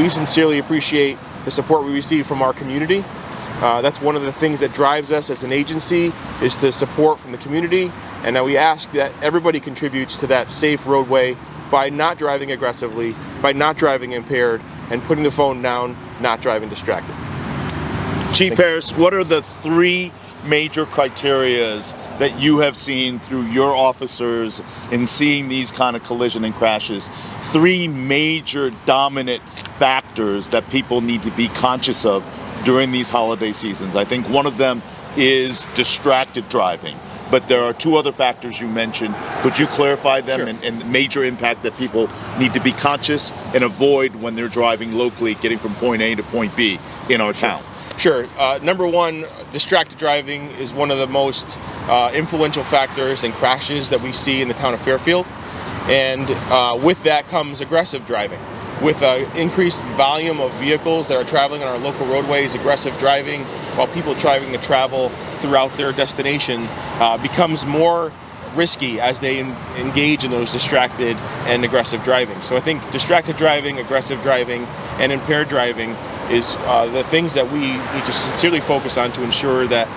we sincerely appreciate the support we receive from our community. That's one of the things that drives us as an agency, is the support from the community, and that we ask that everybody contributes to that safe roadway by not driving aggressively, by not driving impaired, and putting the phone down, not driving distracted. Chief Harris, what are the 3 major criterias that you have seen through your officers in seeing these kind of collision and crashes? 3 major dominant factors that people need to be conscious of during these holiday seasons. I think one of them is distracted driving, but there are 2 other factors you mentioned. Could you clarify them? Sure. and the major impact that people need to be conscious and avoid when they're driving locally, getting from point A to point B in our town? Sure. Number 1, distracted driving is one of the most influential factors in crashes that we see in the town of Fairfield. And with that comes aggressive driving. With an increased volume of vehicles that are traveling on our local roadways, aggressive driving while people trying to travel throughout their destination becomes more risky as they engage in those distracted and aggressive driving. So I think distracted driving, aggressive driving, and impaired driving is the things that we need to sincerely focus on to ensure that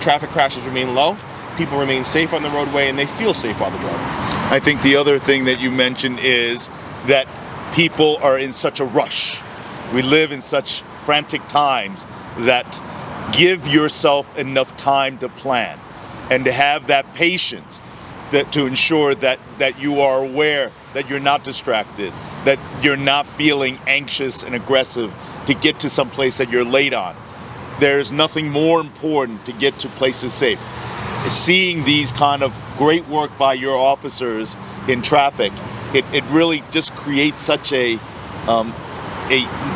traffic crashes remain low, people remain safe on the roadway, and they feel safe while they're driving. I think the other thing that you mentioned is that people are in such a rush. We live in such frantic times that give yourself enough time to plan and to have that patience to ensure that you are aware that you're not distracted, that you're not feeling anxious and aggressive to get to some place that you're late on. There's nothing more important to get to places safe. Seeing these kind of great work by your officers in traffic, it really just creates such a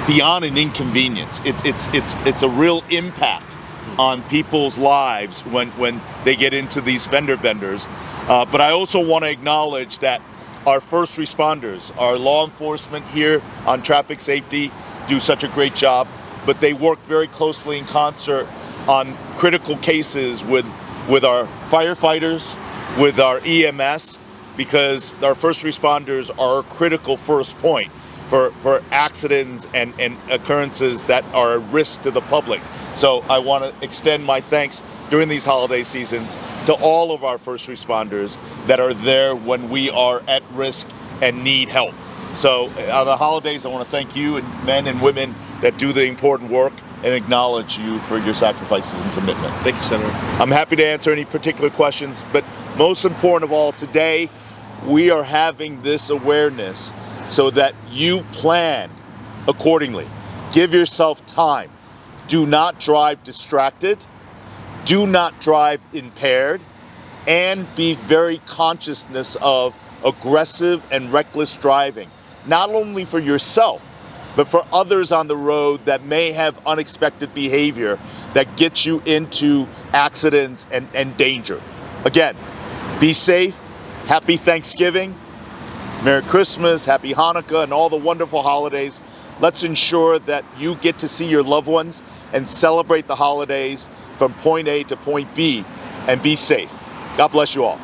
beyond an inconvenience. It's a real impact on people's lives when they get into these fender benders. But I also want to acknowledge that our first responders, our law enforcement here on traffic safety, do such a great job, but they work very closely in concert on critical cases with our firefighters, with our EMS, because our first responders are a critical first point for accidents and occurrences that are a risk to the public. So I want to extend my thanks during these holiday seasons to all of our first responders that are there when we are at risk and need help. So on the holidays, I want to thank you and men and women that do the important work and acknowledge you for your sacrifices and commitment. Thank you, Senator. I'm happy to answer any particular questions, but most important of all, today we are having this awareness so that you plan accordingly. Give yourself time. Do not drive distracted. Do not drive impaired. And be very consciousness of aggressive and reckless driving, not only for yourself, but for others on the road that may have unexpected behavior that gets you into accidents and danger. Again, be safe. Happy Thanksgiving. Merry Christmas, Happy Hanukkah, and all the wonderful holidays. Let's ensure that you get to see your loved ones and celebrate the holidays from point A to point B and be safe. God bless you all.